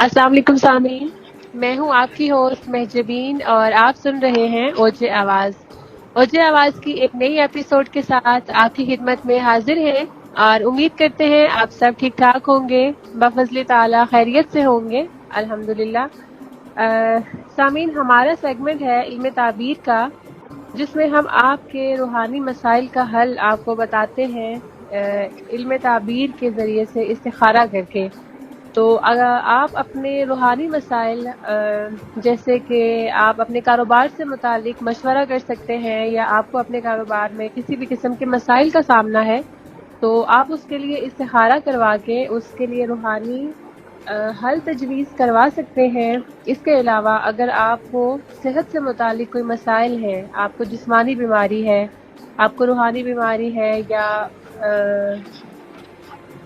السلام علیکم سامعین، میں ہوں آپ کی ہوسٹ مہجبین اور آپ سن رہے ہیں اوجے آواز۔ اوجے آواز کی ایک نئی ایپیسوڈ کے ساتھ آپ کی خدمت میں حاضر ہیں اور امید کرتے ہیں آپ سب ٹھیک ٹھاک ہوں گے، بفضل تعالی خیریت سے ہوں گے الحمدللہ۔ سامعین، ہمارا سیگمنٹ ہے علم تعبیر کا، جس میں ہم آپ کے روحانی مسائل کا حل آپ کو بتاتے ہیں علم تعبیر کے ذریعے سے استخارہ کر کے۔ تو اگر آپ اپنے روحانی مسائل جیسے کہ آپ اپنے کاروبار سے متعلق مشورہ کر سکتے ہیں، یا آپ کو اپنے کاروبار میں کسی بھی قسم کے مسائل کا سامنا ہے، تو آپ اس کے لیے استخارہ کروا کے اس کے لیے روحانی حل تجویز کروا سکتے ہیں۔ اس کے علاوہ اگر آپ کو صحت سے متعلق کوئی مسائل ہیں، آپ کو جسمانی بیماری ہے، آپ کو روحانی بیماری ہے، یا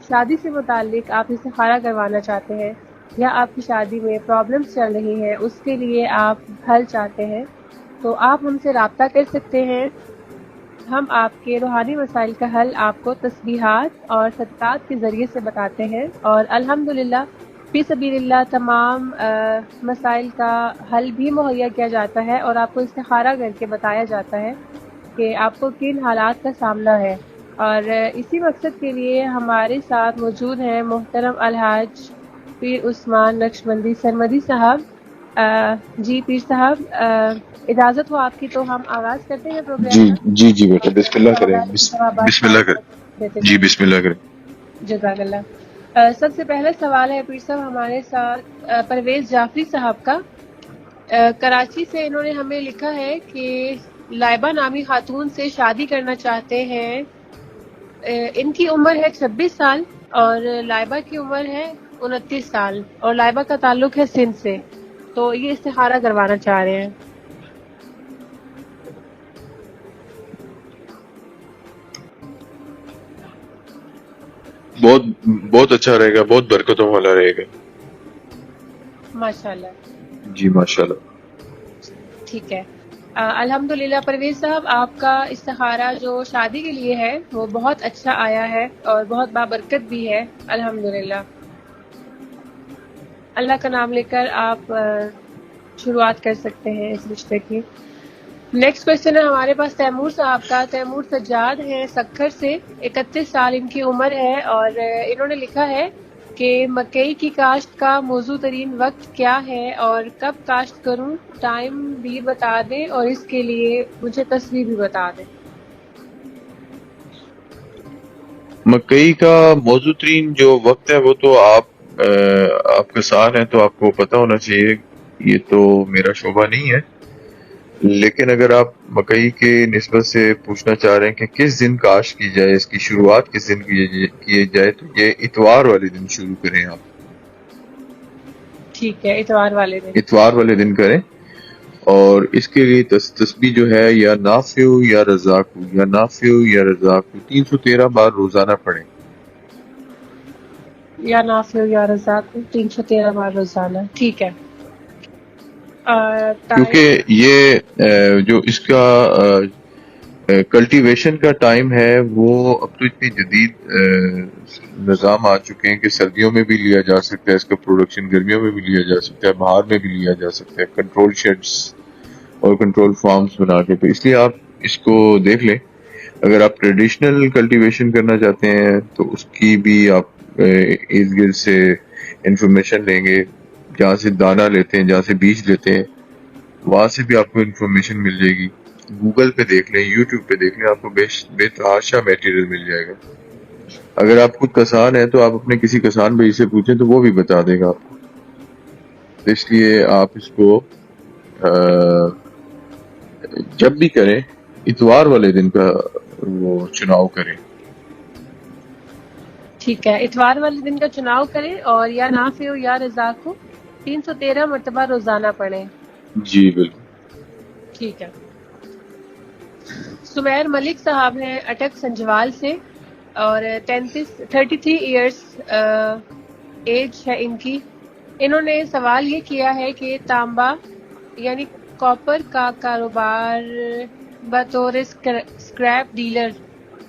شادی سے متعلق آپ استخارہ کروانا چاہتے ہیں، یا آپ کی شادی میں پرابلمس چل رہی ہیں، اس کے لیے آپ حل چاہتے ہیں، تو آپ ہم سے رابطہ کر سکتے ہیں۔ ہم آپ کے روحانی مسائل کا حل آپ کو تسبیحات اور صدقات کے ذریعے سے بتاتے ہیں، اور الحمدللہ فی سبیل اللہ تمام مسائل کا حل بھی مہیا کیا جاتا ہے، اور آپ کو استخارہ کر کے بتایا جاتا ہے کہ آپ کو کن حالات کا سامنا ہے۔ اور اسی مقصد کے لیے ہمارے ساتھ موجود ہیں محترم الحاج پیر عثمان نقشبندی سرمدی صاحب۔ جی پیر صاحب، اجازت ہو آپ کی تو ہم آغاز کرتے ہیں پروگرام کا۔ جی بیٹا، بسم اللہ کریں، بسم اللہ کریں دیتے جی، بسم اللہ کریں۔ جزاک اللہ۔ سب سے پہلا سوال ہے پیر صاحب ہمارے ساتھ پرویز جعفری صاحب کا۔ کراچی سے انہوں نے ہمیں لکھا ہے کہ لائبہ نامی خاتون سے شادی کرنا چاہتے ہیں۔ ان کی عمر ہے 26 سال اور لائبہ کی عمر ہے 29 سال، اور لائبہ کا تعلق ہے سندھ سے، تو یہ استخارہ کروانا چاہ رہے ہیں۔ بہت اچھا رہے گا، بہت برکتوں والا رہے گا۔ ماشاءاللہ، جی ماشاءاللہ۔ ٹھیک ہے۔ الحمدللہ پرویز صاحب، آپ کا استخارہ جو شادی کے لیے ہے وہ بہت اچھا آیا ہے اور بہت بابرکت بھی ہے الحمدللہ۔ اللہ کا نام لے کر آپ شروعات کر سکتے ہیں اس رشتے کی۔ نیکسٹ کوشچن ہے ہمارے پاس تیمور صاحب کا۔ تیمور سجاد ہیں سکھر سے، 31 سال ان کی عمر ہے، اور انہوں نے لکھا ہے کہ مکئی کی کاشت کا موزوں ترین وقت کیا ہے اور کب کاشت کروں، ٹائم بھی بتا دیں اور اس کے لیے مجھے تصویر بھی بتا دیں۔ مکئی کا موزوں ترین جو وقت ہے وہ تو آپ کسان ہیں تو آپ کو پتہ ہونا چاہیے، یہ تو میرا شعبہ نہیں ہے، لیکن اگر آپ مکئی کے نسبت سے پوچھنا چاہ رہے ہیں کہ کس دن کاشت کی جائے، اس کی شروعات کس دن کی جائے، تو یہ اتوار والے دن شروع کریں آپ۔ ٹھیک ہے، اتوار والے دن۔ اتوار والے دن کریں، اور اس کے لیے تسبیح جو ہے یا نافع یا رزاق یا نافع یا رزاق 313 بار روزانہ پڑھیں۔ یا نافع یا رزاق 313 بار روزانہ، ٹھیک ہے۔ کیونکہ یہ جو اس کا کلٹیویشن کا ٹائم ہے وہ اب تو اتنی جدید نظام آ چکے ہیں کہ سردیوں میں بھی لیا جا سکتا ہے، اس کا پروڈکشن گرمیوں میں بھی لیا جا سکتا ہے، بہار میں بھی لیا جا سکتا ہے، کنٹرول شیڈز اور کنٹرول فارمز بنا کے۔ تو اس لیے آپ اس کو دیکھ لیں۔ اگر آپ ٹریڈیشنل کلٹیویشن کرنا چاہتے ہیں تو اس کی بھی آپ ارد گرد سے انفارمیشن لیں گے، جہاں سے دانہ لیتے ہیں، جہاں سے بیج لیتے ہیں، وہاں سے بھی آپ کو انفارمیشن مل جائے گی۔ گوگل پہ دیکھ لیں، یوٹیوب پہ دیکھ لیں، آپ کو بے تحاشا میٹیریل مل جائے گا۔ اگر آپ خود کسان ہیں تو آپ اپنے کسی کسان بھائی سے پوچھیں تو وہ بھی بتا دے گا آپ کو۔ تو اس لیے آپ اس کو جب بھی کریں اتوار والے دن کا وہ چناؤ کریں۔ ٹھیک ہے، اتوار والے دن کا چناؤ کریں اور یا نافع ہو یا رزاق ہو 313 مرتبہ روزانہ پڑھیں۔ جی بالکل۔ ٹھیک ہے۔ سمیر ملک صاحب ہیں اٹک سنجوال سے، اور 33 ایئرس ایج ہے ان کی۔ انہوں نے سوال یہ کیا ہے کہ تانبا یعنی کاپر کا کاروبار بطور اسکریپ ڈیلر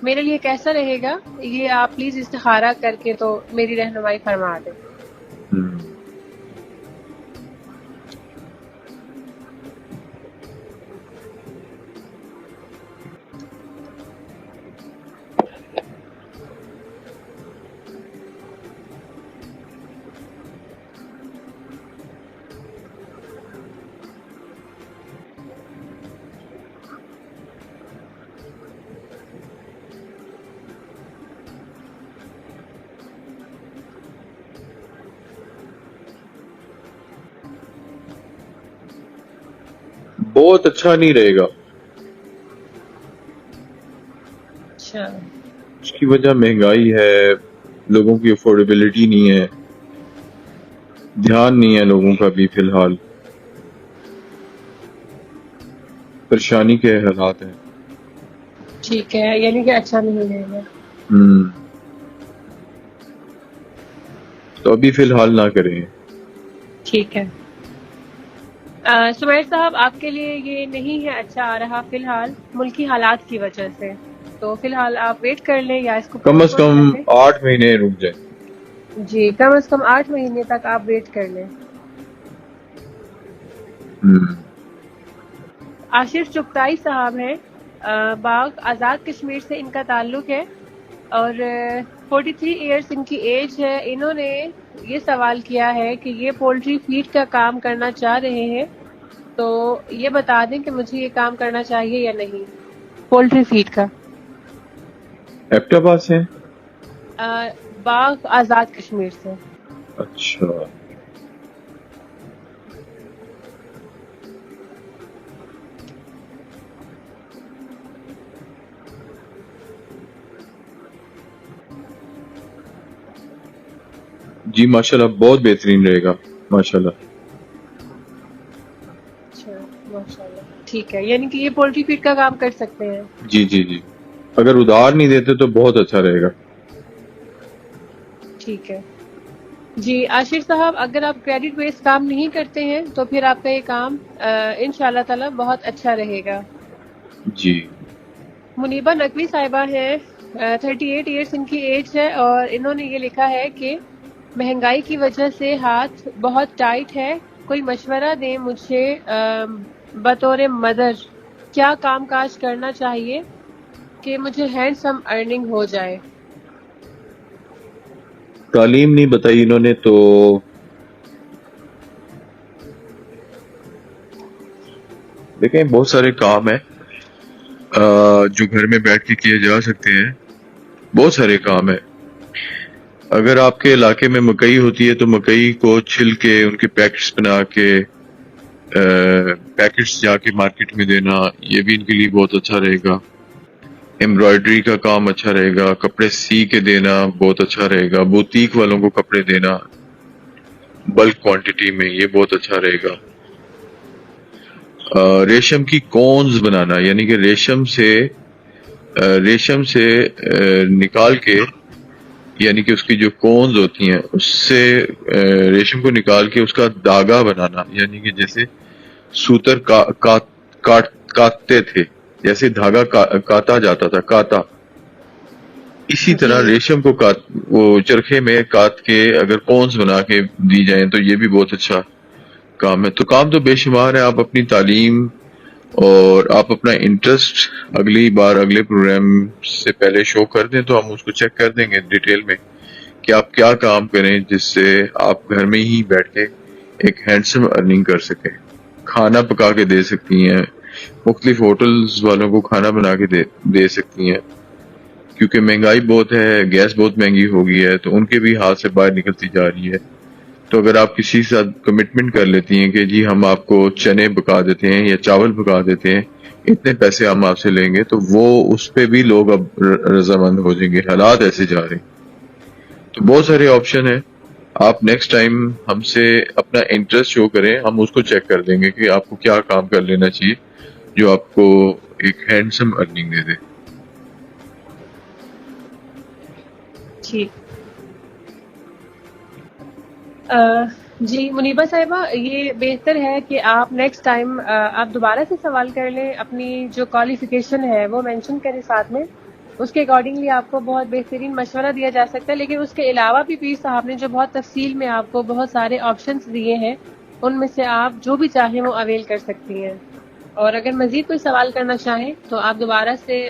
میرے لیے کیسا رہے گا؟ یہ آپ پلیز استخارہ کر کے تو میری رہنمائی فرما دیں۔ بہت اچھا نہیں رہے گا. اچھا اس کی وجہ مہنگائی ہے، لوگوں کی افورڈیبلٹی نہیں ہے، دھیان نہیں ہے لوگوں کا بھی فی الحال، پریشانی کے حالات ہیں. ٹھیک ہے، یعنی کہ اچھا نہیں رہے گا. تو ابھی فی الحال نہ کریں. ٹھیک ہے. سمیر صاحب، آپ کے لیے یہ نہیں ہے اچھا آ رہا فی الحال ملکی حالات کی وجہ سے، تو فی الحال آپ ویٹ کر لیں یا اس کو کم پوسٹ از پون کم کر لیں. 8 مہینے رک جائیں. جی، کم از کم 8 مہینے تک آپ ویٹ کر لیں. آشف چغتائی صاحب ہیں، باغ آزاد کشمیر سے ان کا تعلق ہے، اور 43 ایئرس ان کی ایج ہے. انہوں نے یہ سوال کیا ہے کہ یہ پولٹری فیڈ کا کام کرنا چاہ رہے ہیں، تو یہ بتا دیں کہ مجھے یہ کام کرنا چاہیے یا نہیں، پولٹری فیڈ کا. ایپٹا پاس ہے. باغ آزاد کشمیر سے. اچھا، جی ماشاءاللہ بہت بہترین رہے گا ماشاءاللہ. اچھا ماشاء اللہ، ٹھیک ہے، یعنی کہ یہ پولٹری فیڈ کا کام کر سکتے ہیں. جی جی جی، اگر ادھار نہیں دیتے تو بہت اچھا رہے گا. ٹھیک ہے. جی عاشر صاحب، اگر آپ کریڈٹ بیس کام نہیں کرتے ہیں تو پھر آپ کا یہ کام انشاءاللہ تعالی بہت اچھا رہے گا. جی، منیبہ نقوی صاحبہ ہیں، 38 ایئرس ان کی ایج ہے، اور انہوں نے یہ لکھا ہے کہ مہنگائی کی وجہ سے ہاتھ بہت ٹائٹ ہے، کوئی مشورہ دیں مجھے بطور مدر کیا کام کاج کرنا چاہیے کہ مجھے ہینڈ سم ارننگ ہو جائے. تعلیم نہیں بتائی انہوں نے تو دیکھیں بہت سارے کام ہیں جو گھر میں بیٹھ کے کیے جا سکتے ہیں. بہت سارے کام ہیں. اگر آپ کے علاقے میں مکئی ہوتی ہے تو مکئی کو چھل کے ان کے پیکٹس بنا کے پیکٹس جا کے مارکیٹ میں دینا، یہ بھی ان کے لیے بہت اچھا رہے گا. ایمبرائڈری کا کام اچھا رہے گا، کپڑے سی کے دینا بہت اچھا رہے گا. بوتیک والوں کو کپڑے دینا بلک کوانٹٹی میں، یہ بہت اچھا رہے گا. ریشم کی کونز بنانا، یعنی کہ ریشم سے نکال کے، یعنی کہ اس کی جو کونز ہوتی ہیں اس سے ریشم کو نکال کے اس کا دھاگا بنانا، یعنی کہ جیسے سوتر کاٹتے تھے، جیسے دھاگا کاتا جاتا تھا، کاتا، اسی طرح جی ریشم کو وہ چرخے میں کاٹ کے اگر کونز بنا کے دی جائیں تو یہ بھی بہت اچھا کام ہے. تو کام تو بے شمار ہے. آپ اپنی تعلیم اور آپ اپنا انٹرسٹ اگلی بار اگلے پروگرام سے پہلے شو کر دیں تو ہم اس کو چیک کر دیں گے ڈیٹیل میں کہ آپ کیا کام کریں جس سے آپ گھر میں ہی بیٹھ کے ایک ہینڈسم ارننگ کر سکیں. کھانا پکا کے دے سکتی ہیں، مختلف ہوٹلز والوں کو کھانا بنا کے دے سکتی ہیں، کیونکہ مہنگائی بہت ہے، گیس بہت مہنگی ہو گئی ہے تو ان کے بھی ہاتھ سے باہر نکلتی جا رہی ہے. تو اگر آپ کسی سے کمٹمنٹ کر لیتی ہیں کہ جی ہم آپ کو چنے پکا دیتے ہیں یا چاول پکا دیتے ہیں، اتنے پیسے ہم آپ سے لیں گے، تو وہ اس پہ بھی لوگ اب رضامند ہو جائیں گے. حالات ایسے جا رہے ہیں. تو بہت سارے آپشن ہیں. آپ نیکسٹ ٹائم ہم سے اپنا انٹرسٹ شو کریں، ہم اس کو چیک کر دیں گے کہ آپ کو کیا کام کر لینا چاہیے جو آپ کو ایک ہینڈسم ارننگ دے دے. ٹھیک. جی منیبہ صاحبہ، یہ بہتر ہے کہ آپ نیکسٹ ٹائم آپ دوبارہ سے سوال کر لیں، اپنی جو کوالیفیکیشن ہے وہ مینشن کریں ساتھ میں، اس کے اکارڈنگلی آپ کو بہت بہترین مشورہ دیا جا سکتا ہے. لیکن اس کے علاوہ بھی پیر صاحب نے جو بہت تفصیل میں آپ کو بہت سارے آپشنز دیے ہیں، ان میں سے آپ جو بھی چاہیں وہ اویل کر سکتی ہیں. اور اگر مزید کوئی سوال کرنا چاہیں تو آپ دوبارہ سے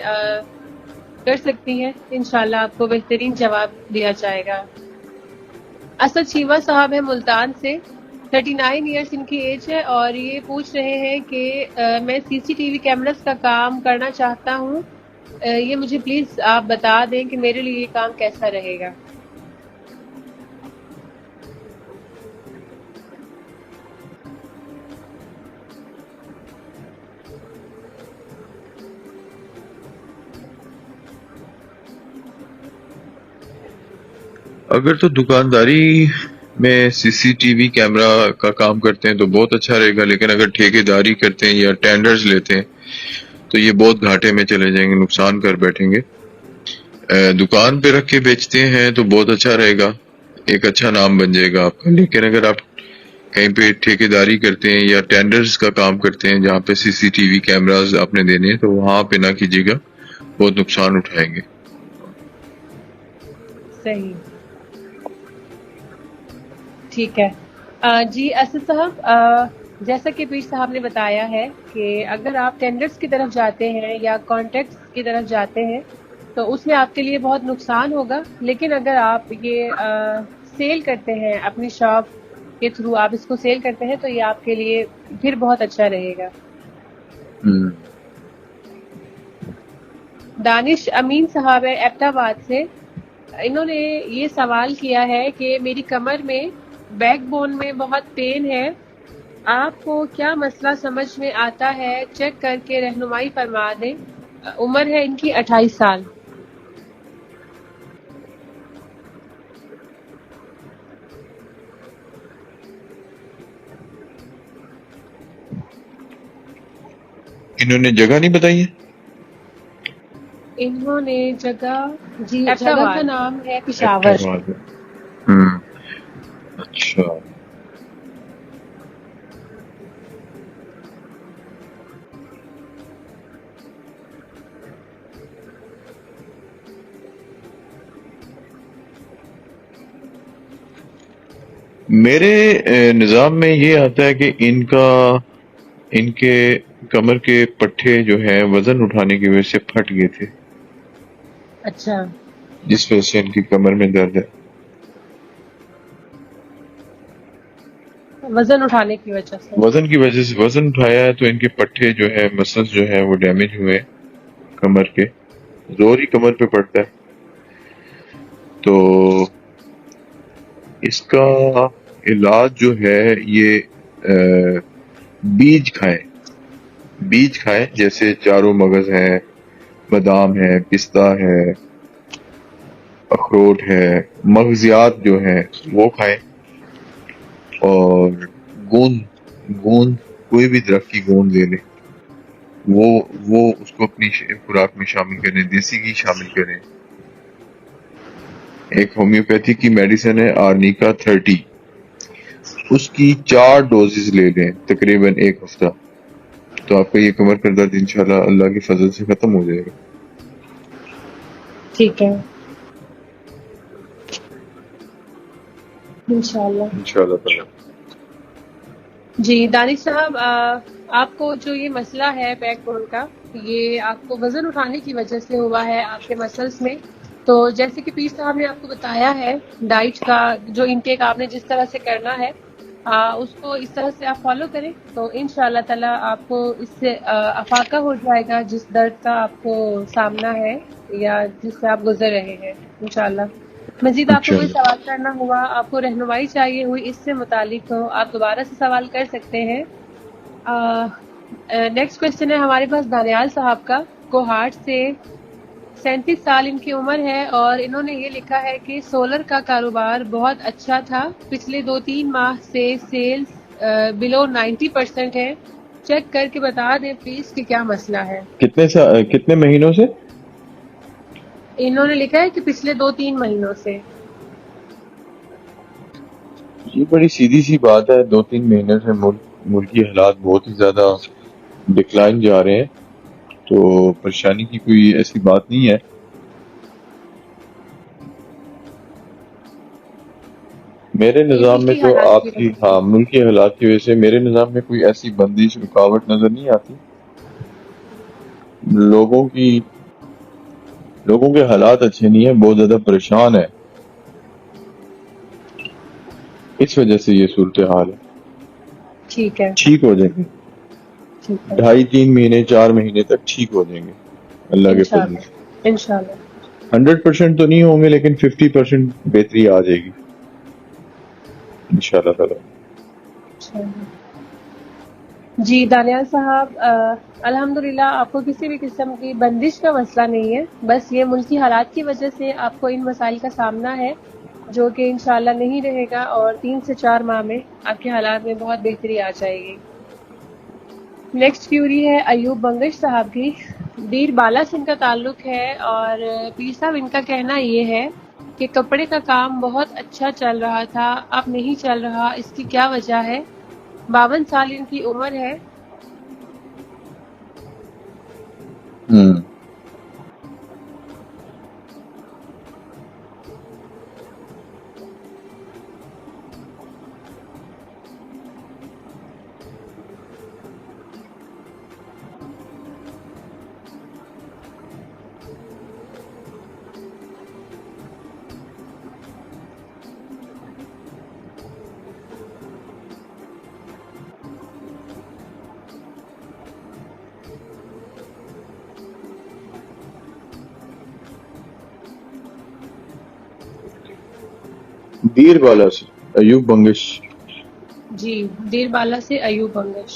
کر سکتی ہیں، انشاءاللہ آپ کو بہترین جواب دیا جائے گا. اسد شیوا صاحب ہیں ملتان سے، 39 ایئرس ان کی ایج ہے، اور یہ پوچھ رہے ہیں کہ میں سی سی ٹی وی کیمراز کا کام کرنا چاہتا ہوں، یہ مجھے پلیز آپ بتا دیں کہ میرے لیے یہ کام کیسا رہے گا. اگر تو دکانداری میں سی سی ٹی وی کیمرہ کا کام کرتے ہیں تو بہت اچھا رہے گا، لیکن اگر ٹھیکے داری کرتے ہیں یا ٹینڈرز لیتے ہیں تو یہ بہت گھاٹے میں چلے جائیں گے، نقصان کر بیٹھیں گے۔ دکان پہ رکھ کے بیچتے ہیں تو بہت اچھا رہے گا، ایک اچھا نام بن جائے گا آپ کا، لیکن اگر آپ کہیں پہ ٹھیکے داری کرتے ہیں یا ٹینڈرز کا کام کرتے ہیں جہاں پہ سی سی ٹی وی کیمراز آپ نے دینے ہیں تو وہاں پہ نہ کیجیے گا، بہت نقصان اٹھائیں گے۔ صحیح، ٹھیک ہے۔ جی اسد صاحب، جیسا کہ پیر صاحب نے بتایا ہے کہ اگر آپ ٹینڈرز کی طرف جاتے ہیں یا کانٹیکٹس کی طرف جاتے ہیں تو اس میں آپ کے لیے بہت نقصان ہوگا، لیکن اگر آپ یہ سیل کرتے ہیں اپنی شاپ کے تھرو، آپ اس کو سیل کرتے ہیں تو یہ آپ کے لیے پھر بہت اچھا رہے گا۔ دانش امین صاحب ہے ایبٹ آباد سے، انہوں نے یہ سوال کیا ہے کہ میری کمر میں بیک بون میں بہت پین ہے، آپ کو کیا مسئلہ سمجھ میں آتا ہے، چیک کر کے رہنمائی فرما دیں۔ عمر ہے ان کی 28 سال۔ انہوں نے جگہ نہیں بتائی ہے؟ انہوں نے جگہ، جی ایبٹ جگہ آباد کا نام ہے ایبٹ پشاور۔ آباد ہے۔ اچھا، میرے نظام میں یہ آتا ہے کہ ان کے کمر کے پٹھے جو ہیں وزن اٹھانے کی وجہ سے پھٹ گئے تھے، اچھا، جس وجہ سے ان کی کمر میں درد ہے۔ وزن اٹھانے کی وجہ سے۔ وزن کی وجہ سے وزن اٹھایا ہے تو ان کے پٹھے جو ہے مسلز جو ہے وہ ڈیمیج ہوئے کمر کے، زور ہی کمر پہ پڑتا ہے۔ تو اس کا علاج جو ہے یہ بیج کھائیں، جیسے چاروں مغز ہیں، بادام ہے، پستہ ہے، اخروٹ ہے، مغزیات جو ہیں وہ کھائیں، اور گوند کوئی بھی درخت کی گوند لے لیں، وہ اس کو اپنی خوراک میں شامل کریں، دیسی گھی شامل کریں۔ ایک ہومیوپیتھی کی میڈیسن ہے آرنیکا 30، اس کی 4 ڈوزز لے لیں تقریباً 1 ہفتہ، تو آپ کا یہ کمر کا درد انشاءاللہ اللہ کی فضل سے ختم ہو جائے گا۔ ٹھیک ہے، انشاءاللہ۔ انشاءاللہ تعالی۔ جی دانش صاحب، آپ کو جو یہ مسئلہ ہے بیک بون کا، یہ آپ کو وزن اٹھانے کی وجہ سے ہوا ہے آپ کے مسلس میں، تو جیسے کہ پیر صاحب نے آپ کو بتایا ہے ڈائٹ کا جو انٹیک آپ نے جس طرح سے کرنا ہے، اس کو اس طرح سے آپ فالو کریں تو انشاءاللہ تعالی آپ کو اس سے افاقہ ہو جائے گا جس درد کا آپ کو سامنا ہے یا جس سے آپ گزر رہے ہیں انشاءاللہ۔ مزید آپ کو کوئی انشاءاللہ سوال کرنا ہوا، آپ کو رہنمائی چاہیے ہوئی اس سے متعلق، تو آپ دوبارہ سے سوال کر سکتے ہیں۔ نیکسٹ کوشچن ہے ہمارے پاس دانیال صاحب کا، کوہاٹ سے، 37 سال ان کی عمر ہے، اور انہوں نے یہ لکھا ہے کہ سولر کا کاروبار بہت اچھا تھا، پچھلے 2-3 ماہ سے سیلز بلو 90% ہے، چیک کر کے بتا دیں پلیز کہ کیا مسئلہ ہے۔ کتنے مہینوں سے؟ انہوں نے لکھا ہے کہ پچھلے 2-3 مہینوں سے۔ یہ بڑی سیدھی سی بات ہے، 2-3 مہینے سے ملکی حالات بہت ہی زیادہ ڈکلائن جا رہے ہیں، تو پریشانی کی کوئی ایسی بات نہیں ہے۔ میرے نظام میں ملکی تو حالات آپ کی کی وجہ سے۔ ملکی حالات کی وجہ سے میرے نظام میں کوئی ایسی بندش رکاوٹ نظر نہیں آتی۔ لوگوں کے حالات اچھے نہیں ہیں، بہت زیادہ پریشان ہے، اس وجہ سے یہ صورتحال ہے۔ ٹھیک ہے، ٹھیک ہو جائیں گے، ٹھیک ہے، 2.5-3 مہینے 4 مہینے تک ٹھیک ہو جائیں گے اللہ کے فضل انشاءاللہ، سے۔ انشاءاللہ۔ 100% تو نہیں ہوں گے لیکن 50% بہتری آ جائے گی انشاءاللہ تعالی۔ جی دانیال صاحب، الحمدللہ آپ کو کسی بھی قسم کی بندش کا مسئلہ نہیں ہے، بس یہ ملکی حالات کی وجہ سے آپ کو ان مسائل کا سامنا ہے۔ جو کہ انشاءاللہ نہیں رہے گا اور 3 سے 4 ماہ میں آپ کے حالات میں بہت بہتری آ جائے گی۔ نیکسٹ کیوری ہے ایوب بنگش صاحب کی، دیر بالا سے ان کا تعلق ہے، اور پیر صاحب ان کا کہنا یہ ہے کہ کپڑے کا کام بہت اچھا چل رہا تھا، اب نہیں چل رہا، اس کی کیا وجہ ہے؟ 52 سال ان کی عمر ہے۔ دیر بالا سے ایوب بنگش، جی، دیر بالا سے ایوب بنگش۔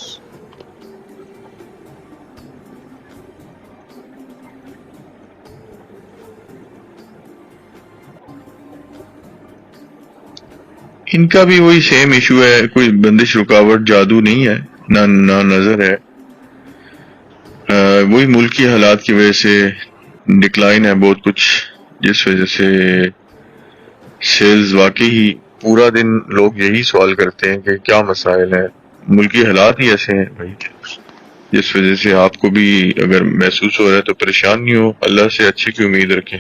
ان کا بھی وہی سیم ایشو ہے، کوئی بندش رکاوٹ جادو نہیں ہے، نہ نظر ہے، وہی ملکی حالات کی وجہ سے ڈکلائن ہے بہت کچھ، جس وجہ سے سیلز واقعی ہی پورا دن لوگ یہی سوال کرتے ہیں کہ کیا مسائل ہیں، ملکی حالات ہی ایسے ہیں بھائی، جس وجہ سے آپ کو بھی اگر محسوس ہو رہا ہے تو پریشان نہیں ہو، اللہ سے اچھی کی امید رکھیں،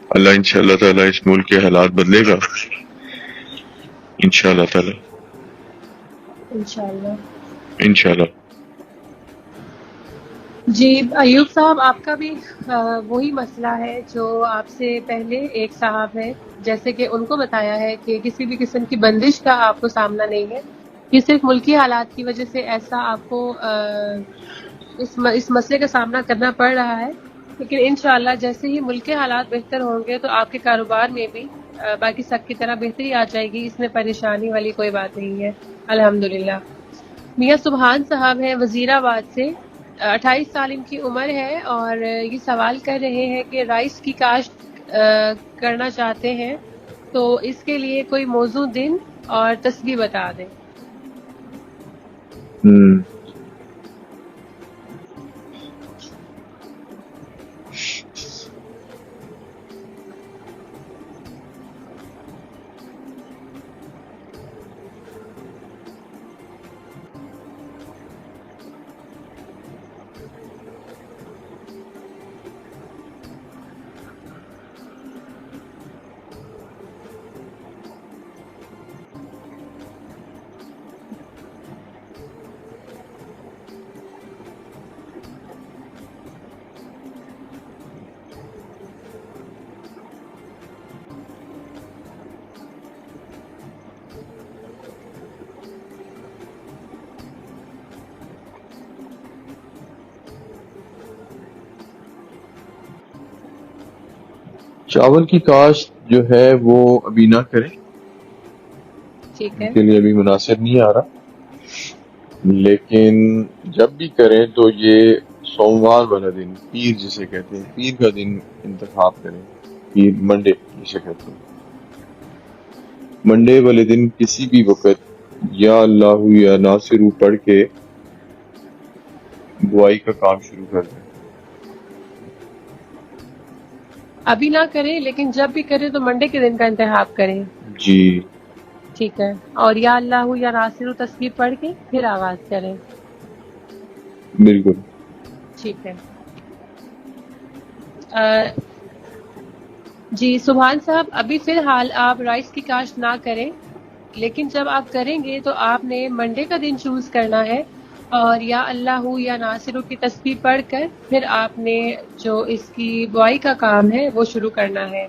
اللہ انشاءاللہ تعالیٰ اس ملک کے حالات بدلے گا انشاءاللہ تعالیٰ، انشاءاللہ۔ انشاءاللہ۔ جی ایوب صاحب، آپ کا بھی وہی مسئلہ ہے جو آپ سے پہلے ایک صاحب ہے، جیسے کہ ان کو بتایا ہے کہ کسی بھی قسم کی بندش کا آپ کو سامنا نہیں ہے، یہ صرف ملکی حالات کی وجہ سے ایسا آپ کو اس مسئلے کا سامنا کرنا پڑ رہا ہے، لیکن انشاءاللہ جیسے ہی ملک کے حالات بہتر ہوں گے تو آپ کے کاروبار میں بھی باقی سب کی طرح بہتری آ جائے گی، اس میں پریشانی والی کوئی بات نہیں ہے الحمدللہ۔ میاں سبحان صاحب ہیں وزیر آباد سے، 28 سال ان کی عمر ہے، اور یہ سوال کر رہے ہیں کہ رائس کی کاشت کرنا چاہتے ہیں، تو اس کے لیے کوئی موزوں دن اور تسبیح بتا دیں۔ چاول کی کاشت جو ہے وہ ابھی نہ کریں، ٹھیک ان ہے، کے لیے ابھی مناسب نہیں آ رہا، لیکن جب بھی کریں تو یہ سوموار والا دن، پیر جسے کہتے ہیں، پیر کا دن انتخاب کریں، پیر منڈے جسے کہتے ہیں، منڈے والے دن کسی بھی وقت یا اللہ یا ناصر پڑھ کے بوائی کا کام شروع کر دیں۔ ابھی نہ کریں لیکن جب بھی کریں تو منڈے کے دن کا انتخاب کریں۔ جی ٹھیک ہے، اور یا اللہ یا ناصر تسبیح پڑھ کے پھر آغاز کریں۔ بالکل۔ ٹھیک ہے۔ جی سبحان صاحب، ابھی فی الحال آپ رائس کی کاشت نہ کریں، لیکن جب آپ کریں گے تو آپ نے منڈے کا دن چوز کرنا ہے، اور یا اللہ یا ناصر کی تسبیح پڑھ کر پھر آپ نے جو اس کی بوائی کا کام ہے وہ شروع کرنا ہے۔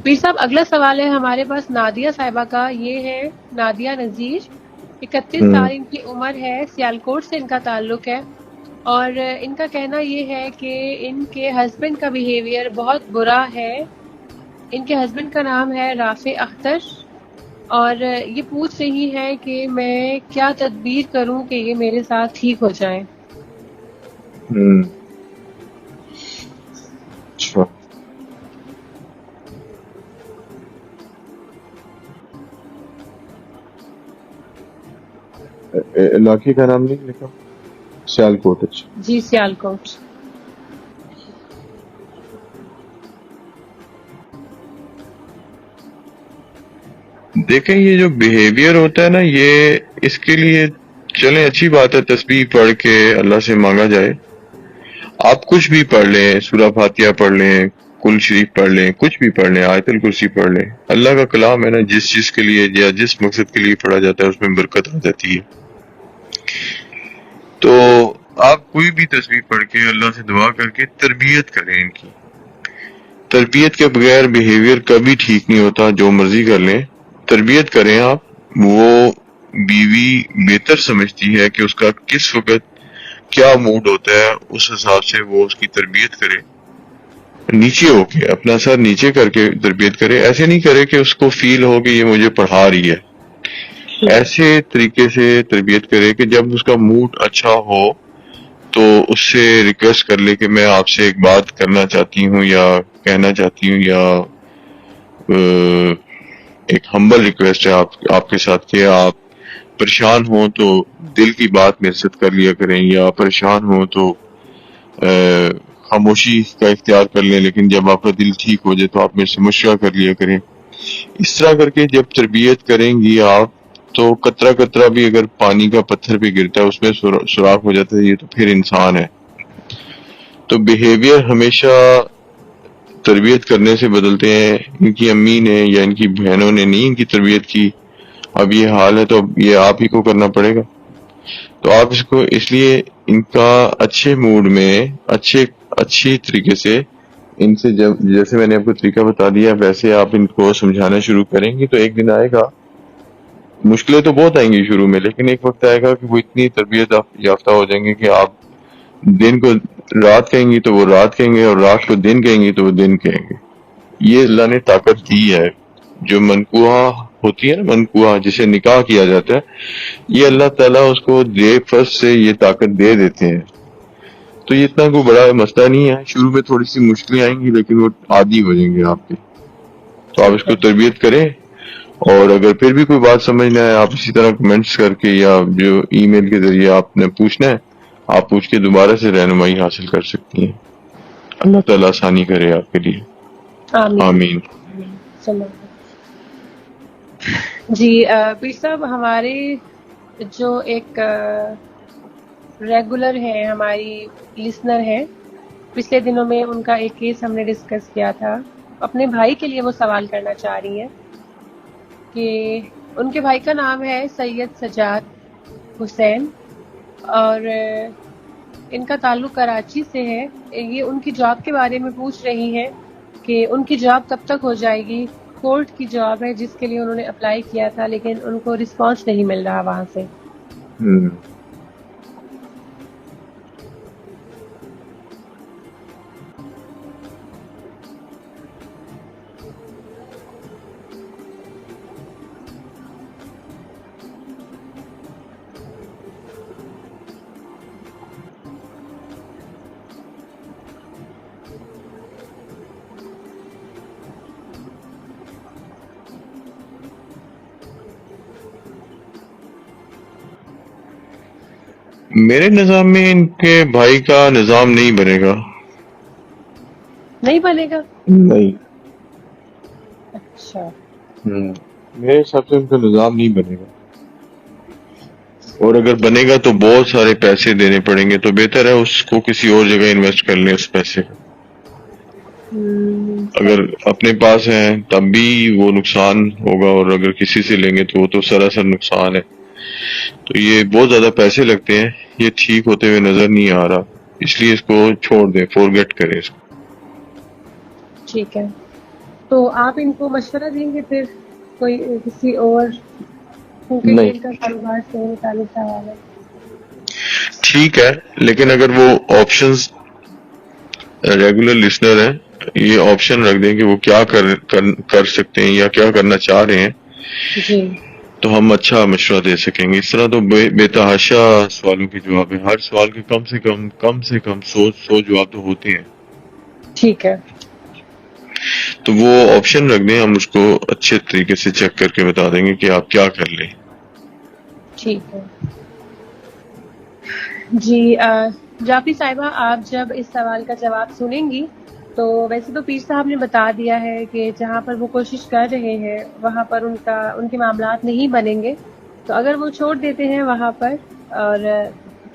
پیر صاحب اگلا سوال ہے ہمارے پاس نادیہ صاحبہ کا، یہ ہے نادیہ نذیر، 31 سال ان کی عمر ہے، سیالکوٹ سے ان کا تعلق ہے، اور ان کا کہنا یہ ہے کہ ان کے ہسبینڈ کا بیہیویئر بہت برا ہے۔ ان کے ہسبینڈ کا نام ہے رافع اختر، اور یہ پوچھ رہی ہیں کہ میں کیا تدبیر کروں کہ یہ میرے ساتھ ٹھیک ہو جائیں۔ اچھا، علاقے کا نام نہیں لکھا؟ سیالکوٹ. اچھا جی سیالکوٹ. دیکھیں یہ جو بیہیویئر ہوتا ہے نا، یہ اس کے لیے چلیں اچھی بات ہے، تسبیح پڑھ کے اللہ سے مانگا جائے. آپ کچھ بھی پڑھ لیں، سورہ فاتحہ پڑھ لیں، کل شریف پڑھ لیں، کچھ بھی پڑھ لیں، آیت الکرسی پڑھ لیں. اللہ کا کلام ہے نا، جس چیز کے لیے یا جس مقصد کے لیے پڑھا جاتا ہے اس میں برکت آ جاتی ہے. تو آپ کوئی بھی تسبیح پڑھ کے اللہ سے دعا کر کے تربیت کریں ان کی. تربیت کے بغیر بیہیویئر کبھی ٹھیک نہیں ہوتا، جو مرضی کر لیں. تربیت کریں آپ. وہ بیوی بہتر سمجھتی ہے کہ اس کا کس وقت کیا موڈ ہوتا ہے، اس حساب سے وہ اس کی تربیت کرے. نیچے ہو کے اپنا سر نیچے کر کے تربیت کرے. ایسے نہیں کرے کہ اس کو فیل ہو کہ یہ مجھے پڑھا رہی ہے. ایسے طریقے سے تربیت کرے کہ جب اس کا موڈ اچھا ہو تو اس سے ریکویسٹ کر لے کہ میں آپ سے ایک بات کرنا چاہتی ہوں یا کہنا چاہتی ہوں، یا ایک ہمبل ریکویسٹ ہے آپ کے ساتھ کہ آپ پریشان ہوں تو دل کی بات میرے ساتھ کر لیا کریں، یا پریشان ہوں تو خاموشی کا اختیار کر لیں، لیکن جب آپ کا دل ٹھیک ہو جائے تو آپ میرے سے مشورہ کر لیا کریں. اس طرح کر کے جب تربیت کریں گی آپ تو قطرہ قطرہ بھی اگر پانی کا پتھر پہ گرتا ہے اس میں سوراخ ہو جاتا ہے، یہ تو پھر انسان ہے. تو بیہیویئر ہمیشہ تربیت کرنے سے بدلتے ہیں. ان کی امی نے یا ان کی بہنوں نے نہیں ان کی تربیت کی، اب یہ حال ہے تو اب یہ آپ ہی کو کرنا پڑے گا. تو آپ اس کو اس لیے ان کا اچھے موڈ میں اچھی طریقے سے ان سے جیسے میں نے آپ کو طریقہ بتا دیا ویسے آپ ان کو سمجھانا شروع کریں گی تو ایک دن آئے گا. مشکلیں تو بہت آئیں گی شروع میں، لیکن ایک وقت آئے گا کہ وہ اتنی تربیت یافتہ ہو جائیں گے کہ آپ دن کو رات کہیں گی تو وہ رات کہیں گے، اور رات کو دن کہیں گی تو وہ دن کہیں گے. یہ اللہ نے طاقت دی ہے. جو منقوہ ہوتی ہے نا، منقوہ جسے نکاح کیا جاتا ہے، یہ اللہ تعالیٰ اس کو فرسٹ سے یہ طاقت دے دیتے ہیں. تو یہ اتنا کوئی بڑا مسئلہ نہیں ہے. شروع میں تھوڑی سی مشکلیں آئیں گی لیکن وہ عادی ہو جائیں گے آپ کے. تو آپ اس کو تربیت کریں، اور اگر پھر بھی کوئی بات سمجھنا ہے آپ اسی طرح کمنٹس کر کے یا جو ای میل کے ذریعے آپ نے پوچھنا ہے آپ پوچھ کے دوبارہ سے رہنمائی حاصل کر سکتی ہیں. اللہ تعالیٰ آسانی کرے آپ کے لیے. آمین. جی پیر صاحب، ہمارے جو ایک ریگولر ہے، ہماری لسنر ہے، پچھلے دنوں میں ان کا ایک کیس ہم نے ڈسکس کیا تھا. اپنے بھائی کے لیے وہ سوال کرنا چاہ رہی ہیں کہ ان کے بھائی کا نام ہے سید سجاد حسین، اور ان کا تعلق کراچی سے ہے. یہ ان کی جاب کے بارے میں پوچھ رہی ہیں کہ ان کی جاب کب تک ہو جائے گی. کورٹ کی جاب ہے جس کے لیے انہوں نے اپلائی کیا تھا، لیکن ان کو رسپانس نہیں مل رہا وہاں سے. میرے نظام میں ان کے بھائی کا نظام نہیں بنے گا. نہیں بنے گا؟ نہیں. اچھا. میرے حساب سے ان کا نظام نہیں بنے گا، اور اگر بنے گا تو بہت سارے پیسے دینے پڑیں گے. تو بہتر ہے اس کو کسی اور جگہ انویسٹ کر لیں اس پیسے کو. اگر اپنے پاس ہیں تب بھی وہ نقصان ہوگا، اور اگر کسی سے لیں گے تو وہ تو سراسر نقصان ہے. تو یہ بہت زیادہ پیسے لگتے ہیں، یہ ٹھیک ہوتے ہوئے نظر نہیں آ رہا، اس لیے اس کو چھوڑ دیں، فورگیٹ کریں اس کو. ٹھیک ہے. تو آپ ان کو مشورہ دیں گے پھر کوئی کسی اور، کیونکہ یہ ان کا کاروبار سے تعلق سوال ہے. ٹھیک ہے، لیکن اگر وہ آپشنز ریگولر لسنر ہیں، یہ آپشن رکھ دیں کہ وہ کیا کر سکتے ہیں یا کیا کرنا چاہ رہے ہیں، جی، تو ہم اچھا مشورہ دے سکیں گے. اس طرح تو بے تحاشا سوالوں کے جواب ہیں. ہر سوال کے کم سے کم 100 جواب تو ہوتے ہیں. ٹھیک ہے. تو وہ آپشن رکھ دیں، ہم اس کو اچھے طریقے سے چیک کر کے بتا دیں گے کہ آپ کیا کر لیں. ٹھیک ہے. جی جعفری صاحبہ، آپ جب اس سوال کا جواب سنیں گی تو ویسے تو پیر صاحب نے بتا دیا ہے کہ جہاں پر وہ کوشش کر رہے ہیں وہاں پر ان کے معاملات نہیں بنیں گے، تو اگر وہ چھوڑ دیتے ہیں وہاں پر اور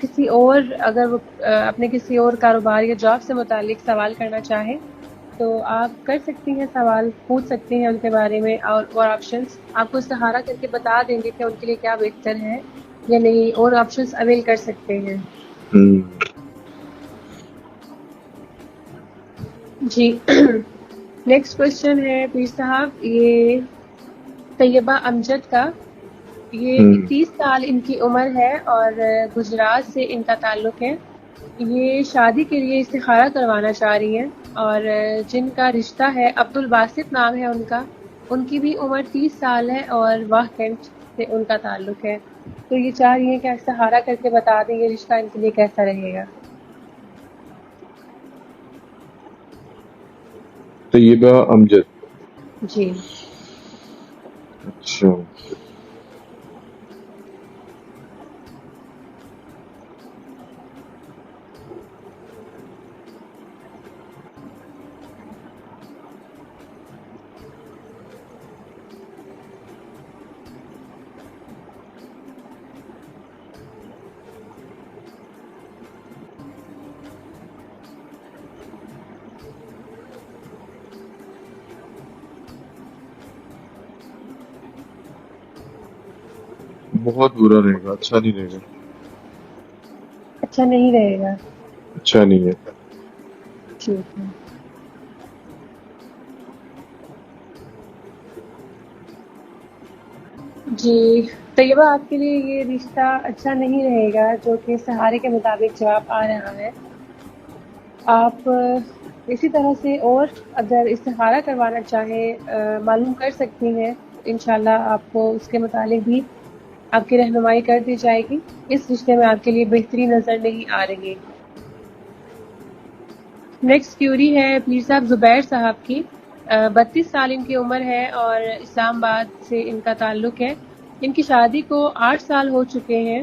کسی اور اگر وہ اپنے کسی اور کاروبار یا جاب سے متعلق سوال کرنا چاہیں تو آپ کر سکتی ہیں، سوال پوچھ سکتی ہیں ان کے بارے میں، اور آپشنس آپ کو استخارہ کر کے بتا دیں گے کہ ان کے لیے کیا بہتر ہے یا نہیں، اور آپشنس اویل کر سکتے ہیں۔ جی نیکسٹ کوشچن ہے پیر صاحب، یہ طیبہ امجد کا، یہ 30 سال ان کی عمر ہے اور گجرات سے ان کا تعلق ہے۔ یہ شادی کے لیے استخارہ کروانا چاہ رہی ہیں اور جن کا رشتہ ہے عبد الباسط نام ہے ان کا، ان کی بھی عمر 30 سال ہے اور واہ کینٹ سے ان کا تعلق ہے، تو یہ چاہ رہی ہیں کہ استخارہ کر کے بتا دیں یہ رشتہ ان کے لیے کیسا رہے گا۔ طیبہ امجد، جی اچھا بہت برا رہے گا، اچھا نہیں رہے گا، اچھا نہیں رہے گا، اچھا نہیں ہے۔ ٹھیک ہے۔ جی طیبہ، آپ کے لیے یہ رشتہ اچھا نہیں رہے گا جو کہ سہارے کے مطابق جواب آ رہا ہے۔ آپ اسی طرح سے اور اگر استخارہ کروانا چاہیں معلوم کر سکتی ہیں، انشاءاللہ آپ کو اس کے متعلق بھی آپ کی رہنمائی کر دی جائے گی۔ اس رشتے میں آپ کے لیے بہتری نظر نہیں آ رہی۔ نیکسٹ کیوری ہے پیر صاحب زبیر صاحب کی، 32 سال ان کی عمر ہے اور اسلام آباد سے ان کا تعلق ہے۔ ان کی شادی کو 8 سال ہو چکے ہیں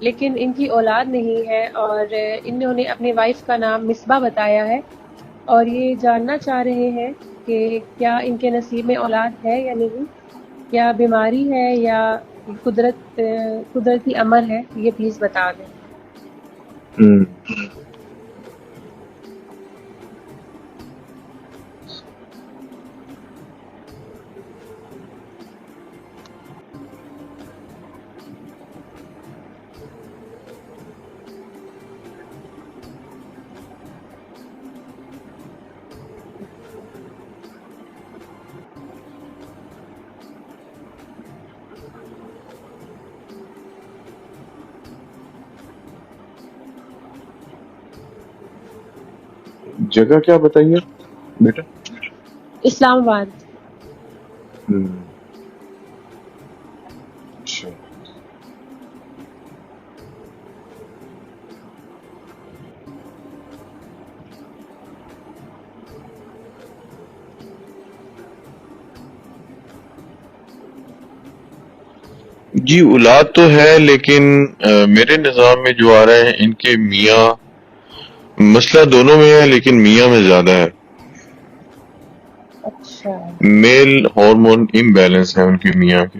لیکن ان کی اولاد نہیں ہے، اور انہوں نے اپنی وائف کا نام مصباح بتایا ہے، اور یہ جاننا چاہ رہے ہیں کہ کیا ان کے نصیب میں اولاد ہے یا نہیں، یا بیماری ہے یا قدرتی امر ہے، یہ پلیز بتا دیں۔ جگہ کیا بتائیے بیٹا؟ اسلام آباد۔ اچھا جی، اولاد تو ہے لیکن میرے نظام میں جو آ رہے ہیں ان کے میاں، مسئلہ دونوں میں ہے لیکن میاں میں زیادہ ہے، اچھا میل ہارمون امبیلنس ہے ان کے میاں کے،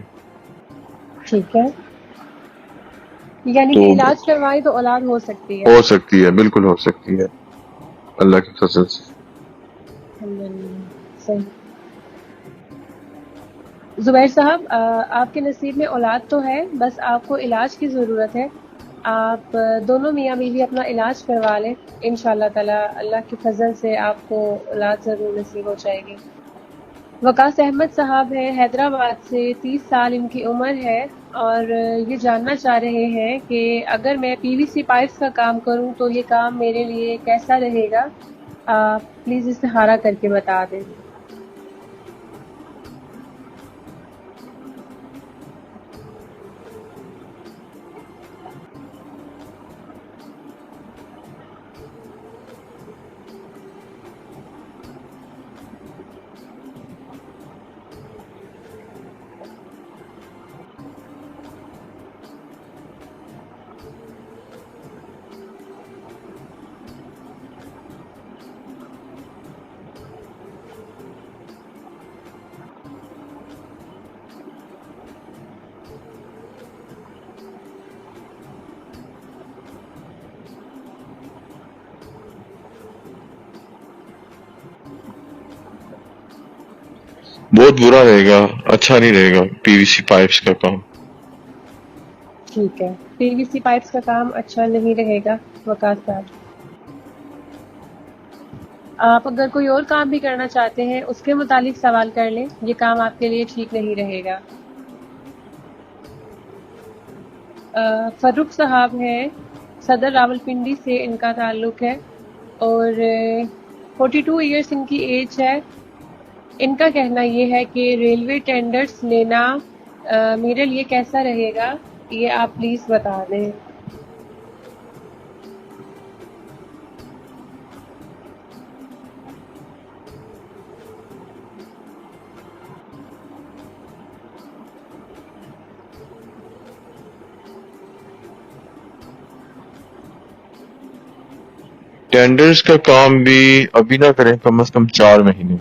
ٹھیک ہے، یعنی تو کہ علاج کروائیں تو اولاد ہو سکتی ہے۔ ہو سکتی ہے، بالکل ہو سکتی ہے اللہ کے فضل سے۔ الحمدللہ، صحیح۔ زبیر صاحب، آپ کے نصیب میں اولاد تو ہے، بس آپ کو علاج کی ضرورت ہے۔ آپ دونوں میاں بیوی اپنا علاج کروا لیں، انشاءاللہ تعالی اللہ کے فضل سے آپ کو اولاد ضرور نصیب ہو جائے گی۔ وقاص احمد صاحب ہیں حیدرآباد سے، 30 سال ان کی عمر ہے اور یہ جاننا چاہ رہے ہیں کہ اگر میں پی وی سی پائپس کا کام کروں تو یہ کام میرے لیے کیسا رہے گا، آپ پلیز استخارہ کر کے بتا دیں۔ بہت برا رہے گا، اچھا نہیں رہے گا پی وی سی پائپس کا کام. ٹھیک ہے، پی وی سی پائپس کا کام اچھا نہیں رہے گا وقاص صاحب. آپ اگر کوئی اور کام بھی کرنا چاہتے ہیں اس کے متعلق سوال کر لیں، یہ کام آپ کے لیے ٹھیک نہیں رہے گا. فروخ صاحب ہیں، صدر راولپنڈی سے ان کا تعلق ہے اور 42 ایئرس ان کی ایج ہے. ان کا کہنا یہ ہے کہ ریلوے ٹینڈرز لینا میرے لیے کیسا رہے گا، یہ آپ پلیز بتا دیں. ٹینڈرز کا کام بھی ابھی نہ کریں، کم از کم 4 مہینے،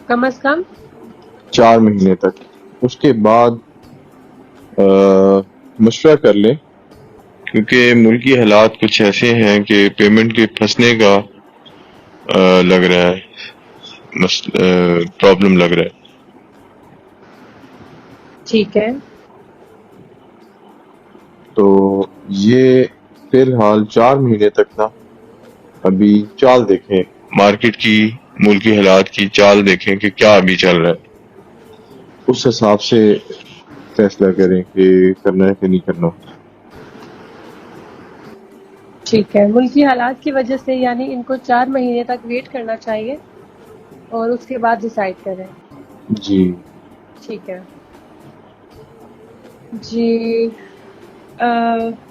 کم از کم 4 مہینے تک. اس کے بعد مشورہ کر لیں، کیونکہ ملکی حالات کچھ ایسے ہیں کہ پیمنٹ کے پھنسنے کا لگ رہا ہے، پرابلم لگ رہا ہے. ٹھیک ہے. تو یہ فی الحال 4 مہینے تک نا ابھی چال دیکھیں، مارکیٹ کی، ملکی حالات کی چال دیکھیں کہ کیا ابھی چل رہا ہے، اس حساب سے فیصلہ کریں کہ کرنا ہے کہ نہیں کرنا. ٹھیک ہے، ملکی حالات کی وجہ سے یعنی ان کو 4 مہینے تک ویٹ کرنا چاہیے اور اس کے بعد ڈیسائیڈ کریں. جی ٹھیک ہے جی.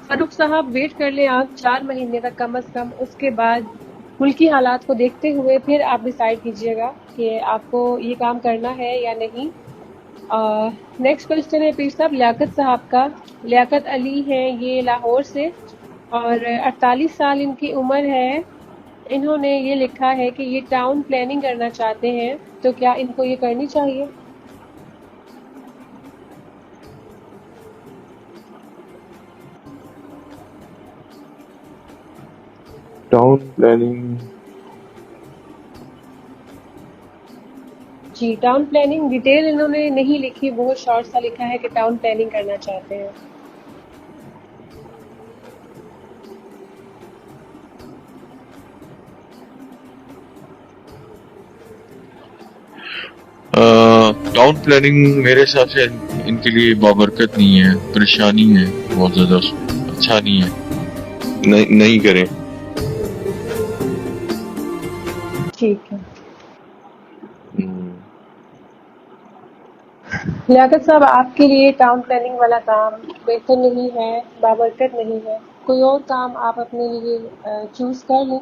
فاروق صاحب ویٹ کر لیں آپ 4 مہینے تک کم از کم، اس کے بعد ملکی حالات کو دیکھتے ہوئے پھر آپ ڈیسائیڈ کیجیے گا کہ آپ کو یہ کام کرنا ہے یا نہیں. نیکسٹ کوشچن ہے پیر صاحب لیاقت صاحب کا. لیاقت علی ہیں یہ لاہور سے اور 48 سال ان کی عمر ہے. انہوں نے یہ لکھا ہے کہ یہ ٹاؤن پلاننگ کرنا چاہتے ہیں، تو کیا ان کو یہ کرنی چاہیے؟ ٹاؤن پلاننگ، جی ٹاؤن پلاننگ ڈیٹیل انہوں نے نہیں لکھی، بہت شارٹ سا لکھا ہے کہ ٹاؤن پلاننگ کرنا چاہتے ہیں. ٹاؤن پلاننگ میرے حساب سے ان کے لیے بابرکت نہیں ہے، پریشانی ہے بہت زیادہ، اچھا نہیں ہے، نہیں کریں. ٹھیک ہے. لیاقت صاحب آپ کے لیے ٹاؤن پلاننگ والا کام بہتر نہیں ہے، بابرکت نہیں ہے. کوئی اور کام آپ اپنے لیے چوز کر لیں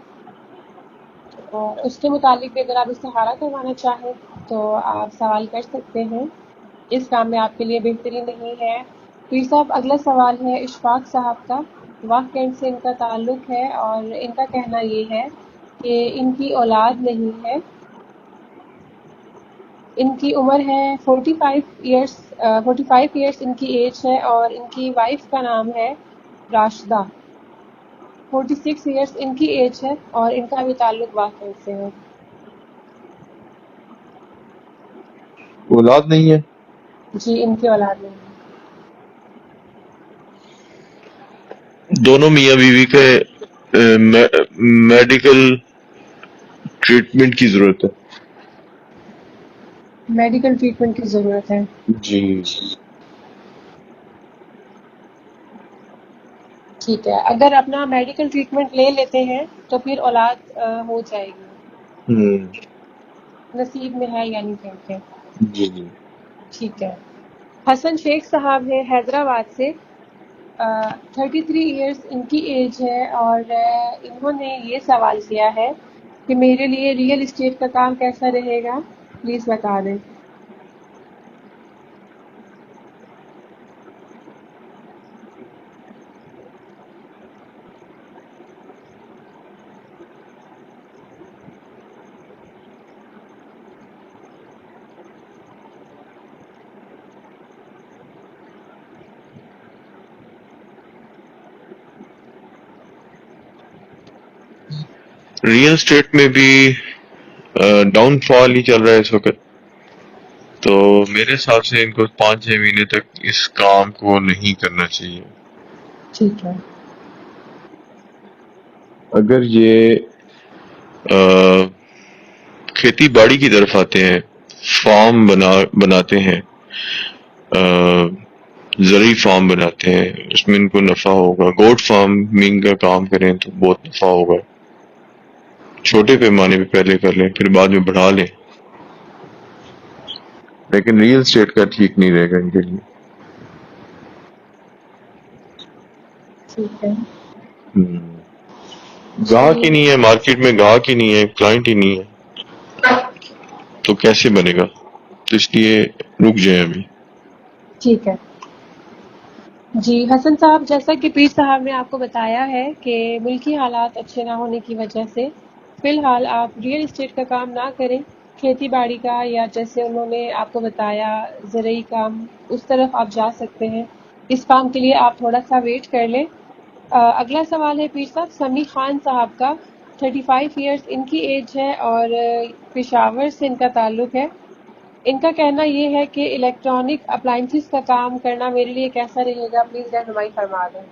اور اس کے متعلق بھی اگر آپ استخارہ کروانا چاہیں تو آپ سوال کر سکتے ہیں. اس کام میں آپ کے لیے بہتری نہیں ہے. پیر صاحب اگلا سوال ہے اشفاق صاحب کا. واق کینٹ سے ان کا تعلق ہے اور ان کا کہنا یہ ہے کہ ان کی اولاد نہیں ہے. ان کی عمر ہے 45 ایئرس ان کی ایج ہے اور ان کی وائف کا نام ہے راشدہ. 46 ایئرس ان کی ایج ہے اور ان کا بھی تعلق واقع سے ہے. اولاد نہیں ہے؟ جی ان کی اولاد نہیں ہے. دونوں میاں بیوی کے میڈیکل ٹریٹمنٹ کی ضرورت ہے. میڈیکل ٹریٹمنٹ کی ضرورت ہے. جی ٹھیک ہے، اگر اپنا میڈیکل ٹریٹمنٹ لے لیتے ہیں تو پھر اولاد ہو جائے گی، نصیب میں ہے یعنی کہ. جی جی. ٹھیک ہے. حسن شیخ صاحب ہیں حیدرآباد سے. 33 ایئرس ان کی ایج ہے اور انہوں نے یہ سوال کیا ہے کہ میرے لیے ریئل اسٹیٹ کا کام کیسا رہے گا، پلیز بتا دیں. ریئل اسٹیٹ میں بھی ڈاؤن فال ہی چل رہا ہے اس وقت. تو میرے حساب سے ان کو 5-6 مہینے تک اس کام کو نہیں کرنا چاہیے. ٹھیک ہے. اگر یہ کھیتی باڑی کی طرف آتے ہیں، فارم بناتے ہیں، زرعی فارم بناتے ہیں، اس میں ان کو نفع ہوگا. گوٹ فارمنگ کا کام کریں تو بہت نفع ہوگا. چھوٹے پیمانے پہ پہلے کر لیں، پھر بعد میں بڑھا لیں. لیکن ریئل اسٹیٹ کا ٹھیک نہیں رہے گا ان کے لیے. ٹھیک ہے. گاہک ہی نہیں ہے مارکیٹ میں، گاہک ہی نہیں ہے، کلائنٹ ہی نہیں ہے، تو کیسے بنے گا؟ تو اس لیے رک جائیں ابھی. ٹھیک ہے. جی حسن صاحب، جیسا کہ پیر صاحب نے آپ کو بتایا ہے کہ ملکی حالات اچھے نہ ہونے کی وجہ سے فی الحال آپ ریئل اسٹیٹ کا کام نہ کریں، کھیتی باڑی کا یا جیسے انہوں نے آپ کو بتایا زرعی کام، اس طرف آپ جا سکتے ہیں. اس کام کے لیے آپ تھوڑا سا ویٹ کر لیں. اگلا سوال ہے پیر صاحب سمیع خان صاحب کا. 35 ایئرس ان کی ایج ہے اور پشاور سے ان کا تعلق ہے. ان کا کہنا یہ ہے کہ الیکٹرانک اپلائنسز کا کام کرنا میرے لیے کیسا رہے گا، پلیز رہنمائی فرما دیں.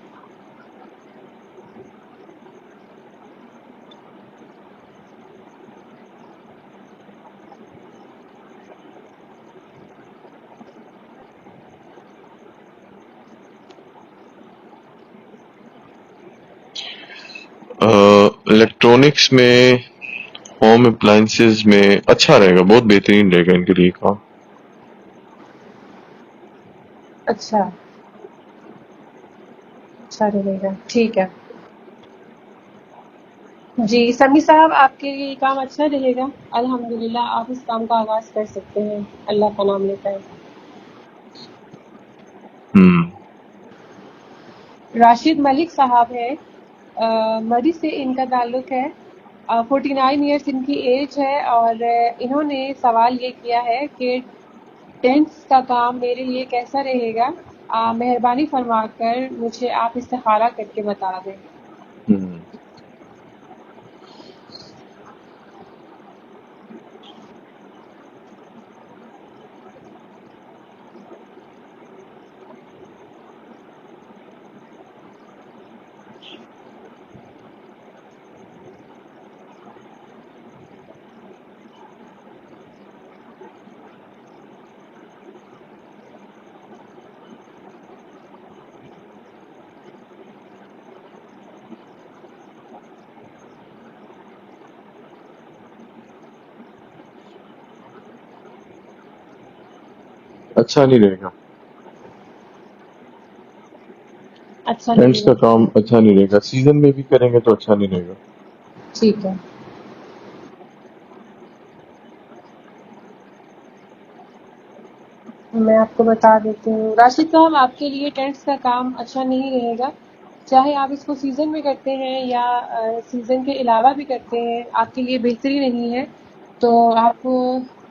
الیکٹرانکس میں، ہوم اپلائنسز میں اچھا رہے گا، بہت بہترین رہے گا ان کے لیے کام. اچھا رہے گا. ٹھیک ہے. جی سمیع صاحب، آپ کے لیے یہ کام اچھا رہے گا. الحمدللہ آپ اس کام کا آغاز کر سکتے ہیں اللہ کا نام لے کر. راشد ملک صاحب ہے، مری سے ان کا تعلق ہے. 49 ایئرس ان کی ایج ہے اور انہوں نے سوال یہ کیا ہے کہ ٹینٹس کا کام میرے لیے کیسا رہے گا. مہربانی فرما کر مجھے آپ استخارہ کر کے بتا دیں. اچھا نہیں رہے گا. اچھا فرینڈس نہیں کا رہے گا. کام اچھا نہیں رہے گا، سیزن میں بھی کریں گے تو اچھا نہیں رہے گا. ٹھیک ہے. میں آپ کو بتا دیتی ہوں راشد صاحب، آپ کے لیے ٹینٹس کا کام اچھا نہیں رہے گا. چاہے آپ اس کو سیزن میں کرتے ہیں یا سیزن کے علاوہ بھی کرتے ہیں، آپ کے لیے بہتری نہیں ہے. تو آپ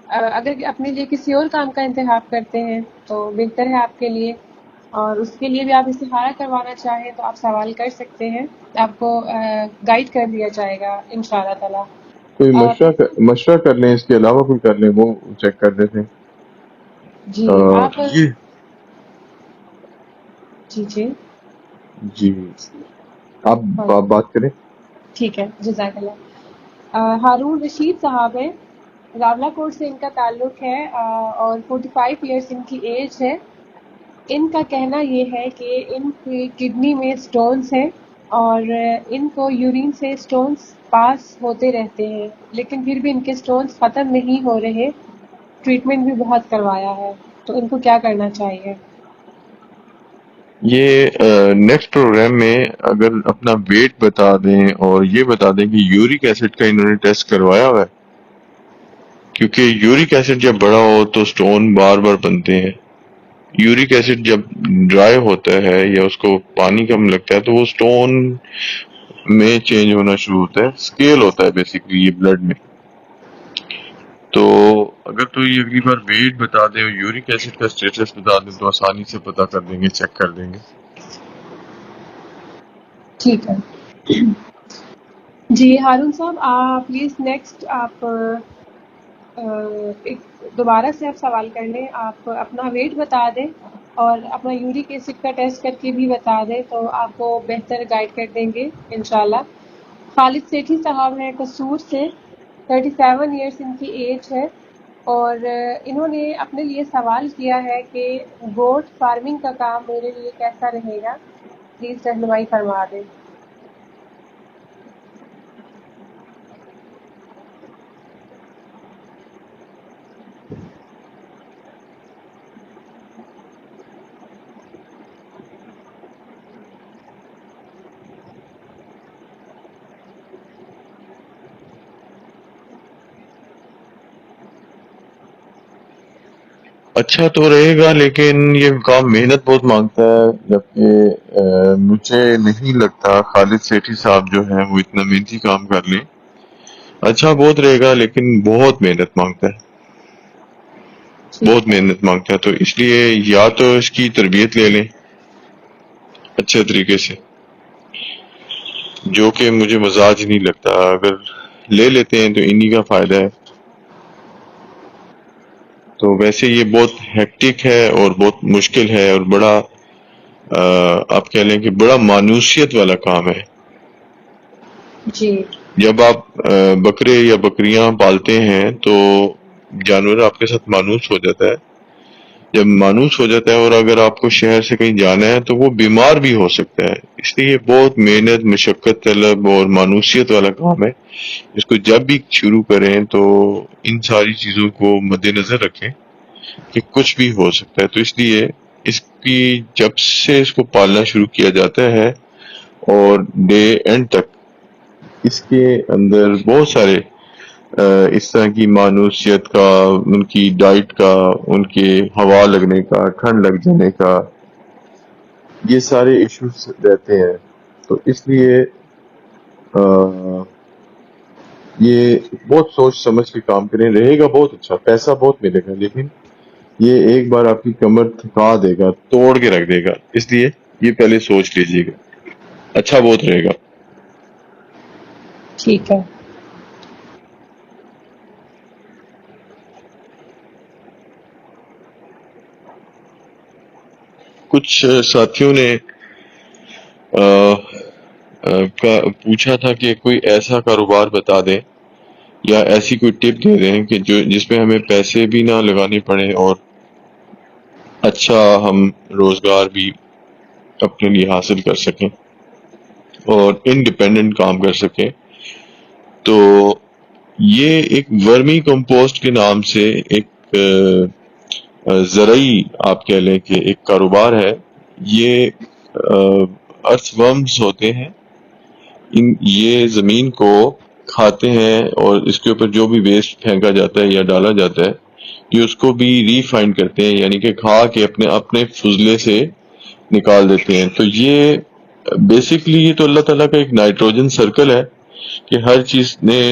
اگر اپنے لیے کسی اور کام کا انتخاب کرتے ہیں تو بہتر ہے آپ کے لیے. اور اس کے لیے بھی آپ استخارہ کروانا چاہیں تو آپ سوال کر سکتے ہیں، آپ کو گائیڈ کر دیا جائے گا انشاءاللہ تعالی. کوئی مشورہ کر لیں، اس کے علاوہ کوئی کر لیں، وہ چیک کر دیتے ہیں. جی آپ یہ جی جی آپ بات کریں. ٹھیک ہے، جزاک اللہ. ہارون رشید صاحب ہیں، راولا کوٹ سے ان کا تعلق ہے اور 45 ایئرس ان کی ایج ہے. ان کا کہنا یہ ہے کہ ان کی کڈنی میں سٹونز ہیں اور ان کو یورین سے سٹونز پاس ہوتے رہتے ہیں، لیکن پھر بھی ان کے سٹونز ختم نہیں ہو رہے. ٹریٹمنٹ بھی بہت کروایا ہے، تو ان کو کیا کرنا چاہیے؟ یہ نیکسٹ پروگرام میں اگر اپنا ویٹ بتا دیں اور یہ بتا دیں کہ یورک ایسڈ کا انہوں نے ٹیسٹ کروایا ہوا ہے، کیونکہ یورک ایسڈ جب بڑا ہو تو سٹون بار بار بنتے ہیں. یورک ایسڈ جب ڈرائی ہوتا ہے یا اس کو پانی کم لگتا ہے تو وہ سٹون میں چینج ہونا شروع ہوتا ہے. اسکیل ہوتا ہے بیسیکلی یہ بلڈ میں. تو اگر تو یہ اگلی بار ویٹ بتا دیں اور یورک ایسڈ کا اسٹیٹس بتا دیں تو آسانی سے پتہ کر دیں گے، چیک کر دیں گے. ٹھیک ہے. جی ہارون صاحب پلیز نیکسٹ آپ دوبارہ سے آپ سوال کر لیں، آپ اپنا ویٹ بتا دیں اور اپنا یورک ایسڈ کا ٹیسٹ کر کے بھی بتا دیں تو آپ کو بہتر گائیڈ کر دیں گے انشاءاللہ۔ خالد سیٹھی صاحب ہیں قصور سے، 37 ایئرس ان کی ایج ہے، اور انہوں نے اپنے لیے سوال کیا ہے کہ گوٹ فارمنگ کا کام میرے لیے کیسا رہے گا، پلیز رہنمائی فرما دیں۔ اچھا تو رہے گا، لیکن یہ کام محنت بہت مانگتا ہے، جبکہ مجھے نہیں لگتا خالد سیٹھی صاحب جو ہیں وہ اتنا محنتی کام کر لیں۔ اچھا بہت رہے گا لیکن بہت محنت مانگتا ہے، بہت ٹھیک ہے، محنت مانگتا ہے، تو اس لیے یا تو اس کی تربیت لے لیں اچھے طریقے سے، جو کہ مجھے مزاج نہیں لگتا۔ اگر لے لیتے ہیں تو انہی کا فائدہ ہے۔ تو ویسے یہ بہت ہیکٹک ہے اور بہت مشکل ہے اور بڑا آپ کہہ لیں کہ بڑا مانوسیت والا کام ہے۔ جی جب آپ بکرے یا بکریاں پالتے ہیں تو جانور آپ کے ساتھ مانوس ہو جاتا ہے۔ جب مانوس ہو جاتا ہے اور اگر آپ کو شہر سے کہیں جانا ہے تو وہ بیمار بھی ہو سکتا ہے، اس لیے یہ بہت محنت، مشقت طلب اور مانوسیت والا کام ہے۔ اس کو جب بھی شروع کریں تو ان ساری چیزوں کو مد نظر رکھیں کہ کچھ بھی ہو سکتا ہے، تو اس لیے اس کی جب سے اس کو پالنا شروع کیا جاتا ہے اور ڈے اینڈ تک اس کے اندر بہت سارے اس طرح کی مانوسیت کا، ان کی ڈائٹ کا، ان کے ہوا لگنے کا، ٹھنڈ لگ جانے کا، یہ سارے ایشوز رہتے ہیں۔ تو اس لیے یہ بہت سوچ سمجھ کے کام کریں، رہے گا بہت اچھا، پیسہ بہت ملے گا، لیکن یہ ایک بار آپ کی کمر تھکا دے گا، توڑ کے رکھ دے گا، اس لیے یہ پہلے سوچ لیجیے گا، اچھا بہت رہے گا۔ ٹھیک ہے۔ کچھ ساتھیوں نے پوچھا تھا کہ کوئی ایسا کاروبار بتا دیں یا ایسی کوئی ٹپ دے دیں کہ جس میں ہمیں پیسے بھی نہ لگانے پڑے اور اچھا ہم روزگار بھی اپنے لیے حاصل کر سکیں اور انڈیپینڈنٹ کام کر سکیں۔ تو یہ ایک ورمی کمپوسٹ کے نام سے ایک زرعی آپ کہہ لیں کہ ایک کاروبار ہے۔ یہ ارتھ ورمز ہوتے ہیں، یہ زمین کو کھاتے ہیں اور اس کے اوپر جو بھی ویسٹ پھینکا جاتا ہے یا ڈالا جاتا ہے یہ اس کو بھی ریفائنڈ کرتے ہیں، یعنی کہ کھا کے اپنے فضلے سے نکال دیتے ہیں۔ تو یہ بیسکلی یہ تو اللہ تعالیٰ کا ایک نائٹروجن سرکل ہے کہ ہر چیز نے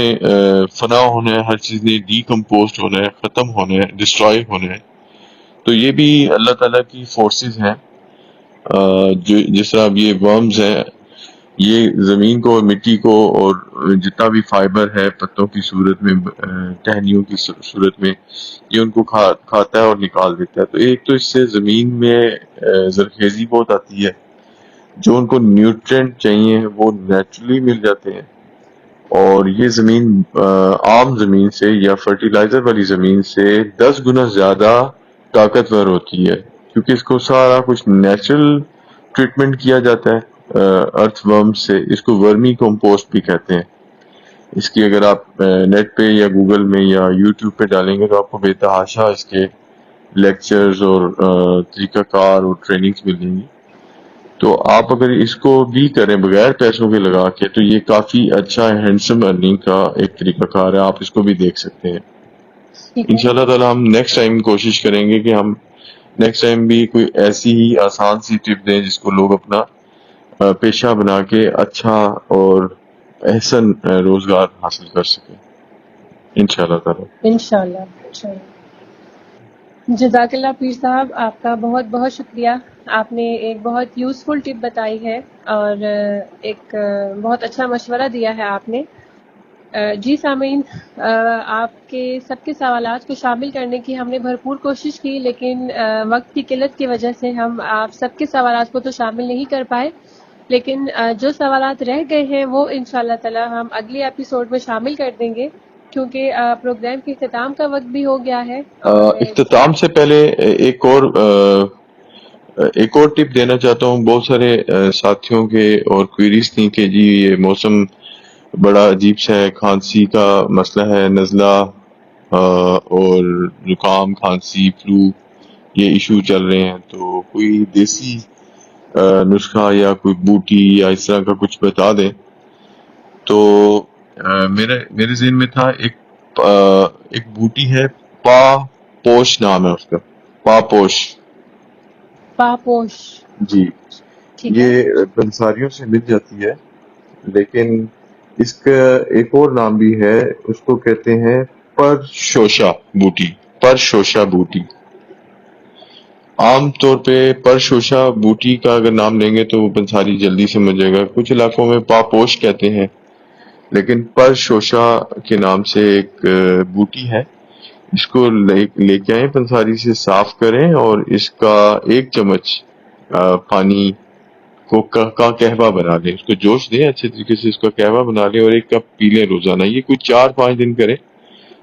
فنا ہونا ہے، ہر چیز نے ڈیکمپوزڈ ہونا ہے، ختم ہونا ہے، ڈسٹرائے ہونا ہے۔ تو یہ بھی اللہ تعالیٰ کی فورسز ہیں، جس طرح اب یہ ورمز ہیں، یہ زمین کو، مٹی کو اور جتنا بھی فائبر ہے پتوں کی صورت میں، ٹہنیوں کی صورت میں، یہ ان کو کھاتا ہے اور نکال دیتا ہے۔ تو ایک تو اس سے زمین میں زرخیزی بہت آتی ہے، جو ان کو نیوٹرینٹ چاہیے وہ نیچرلی مل جاتے ہیں، اور یہ زمین عام زمین سے یا فرٹیلائزر والی زمین سے 10 گنا زیادہ طاقتور ہوتی ہے، کیونکہ اس کو سارا کچھ نیچرل ٹریٹمنٹ کیا جاتا ہے۔ ارتھ ورم سے، اس کو ورمی کمپوسٹ بھی کہتے ہیں۔ اس کی اگر آپ نیٹ پہ یا گوگل میں یا یوٹیوب پہ ڈالیں گے تو آپ کو بے تحاشا اس کے لیکچرز اور طریقہ کار اور ٹریننگز ملیں گی۔ تو آپ اگر اس کو بھی کریں بغیر پیسوں کے لگا کے تو یہ کافی اچھا ہینڈسم ارننگ کا ایک طریقہ کار ہے، آپ اس کو بھی دیکھ سکتے ہیں۔ ٹھیک ہے، انشاءاللہ تعالی ہم نیکسٹ ٹائم کوشش کریں گے کہ ہم نیکسٹ ٹائم بھی کوئی ایسی ہی آسان سی ٹپ دیں جس کو لوگ اپنا پیشہ بنا کے اچھا اور احسن روزگار حاصل کر سکیں انشاءاللہ تعالی۔ انشاءاللہ انشاءاللہ۔ جزاک اللہ پیر صاحب، آپ کا بہت بہت شکریہ، آپ نے ایک بہت یوزفل ٹپ بتائی ہے اور ایک بہت اچھا مشورہ دیا ہے آپ نے۔ جی سامعین، آپ کے سب کے سوالات کو شامل کرنے کی ہم نے بھرپور کوشش کی، لیکن وقت کی قلت کی وجہ سے ہم آپ سب کے سوالات کو تو شامل نہیں کر پائے، لیکن جو سوالات رہ گئے ہیں وہ انشاءاللہ تعالی ہم اگلی ایپیسوڈ میں شامل کر دیں گے، کیونکہ پروگرام کے اختتام کا وقت بھی ہو گیا ہے۔ اور اختتام سے پہلے ایک اور ٹپ دینا چاہتا ہوں۔ بہت سارے ساتھیوں کے اور کوئریز تھیں کہ جی یہ موسم بڑا عجیب سا ہے، کھانسی کا مسئلہ ہے، نزلہ اور زکام، کھانسی، فلو، یہ ایشو چل رہے ہیں، تو کوئی دیسی نسخہ یا کوئی بوٹی یا اس طرح کا کچھ بتا دیں۔ تو میرے ذہن میں تھا ایک بوٹی ہے، پا پوش نام ہے اس کا، پا پوش۔ پاپوش، جی، ٹھیک ہے۔ یہ پنساریوں سے مل جاتی ہے، لیکن اس کا ایک اور نام بھی ہے، اس کو کہتے ہیں پرشوشا بوٹی، پرشوشا بوٹی۔ عام طور پہ پرشوشا بوٹی کا اگر نام لیں گے تو وہ پنساری جلدی سمجھ جائے گا، کچھ علاقوں میں پاپوش کہتے ہیں، لیکن پرشوشا کے نام سے ایک بوٹی ہے۔ اس کو لے کے آئیں، پنساری سے صاف کریں اور اس کا 1 چمچ پانی کا قہوہ بنا لیں، اس کو جوش دیں اچھے طریقے سے، اس کا قہوہ بنا لیں اور 1 کپ پی لیں روزانہ۔ یہ کوئی 4-5 دن کریں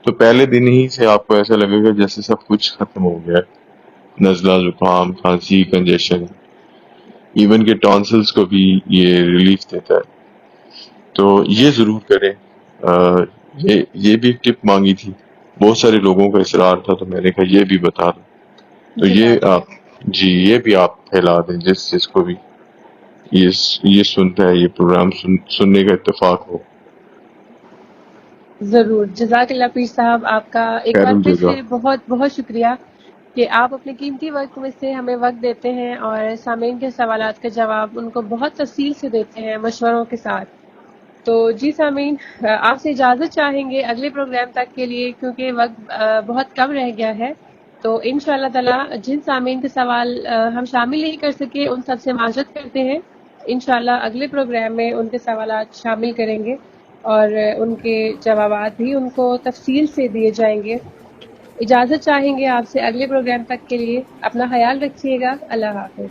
تو پہلے دن ہی سے آپ کو ایسا لگے گا جیسے سب کچھ ختم ہو گیا ہے، نزلہ، زکام، کھانسی، کنجیشن، ایون کہ ٹانسلز کو بھی یہ ریلیف دیتا ہے۔ تو یہ ضرور کریں۔ یہ بھی ایک ٹپ مانگی تھی، بہت سارے لوگوں کا اصرار تھا تو میں نے کہا یہ بھی بتا دوں، تو جزاک اللہ۔ یہ بھی آپ پھیلا دیں جس کو بھی یہ سنتا ہے، یہ پروگرام سننے کا اتفاق ہو۔ ضرور، جزاک اللہ پیر صاحب، آپ کا ایک خیر بار پھر الجزا۔ سے بہت بہت شکریہ کہ آپ اپنے قیمتی وقت میں سے ہمیں وقت دیتے ہیں اور سامعین کے سوالات کا جواب ان کو بہت تفصیل سے دیتے ہیں مشوروں کے ساتھ۔ تو جی سامعین، آپ سے اجازت چاہیں گے اگلے پروگرام تک کے لیے، کیونکہ وقت بہت کم رہ گیا ہے۔ تو انشاءاللہ تعالی جن سامعین کے سوال ہم شامل نہیں کر سکے ان سب سے معذرت کرتے ہیں، انشاءاللہ اگلے پروگرام میں ان کے سوالات شامل کریں گے اور ان کے جوابات بھی ان کو تفصیل سے دیے جائیں گے۔ اجازت چاہیں گے آپ سے اگلے پروگرام تک کے لیے، اپنا خیال رکھیے گا، اللہ حافظ۔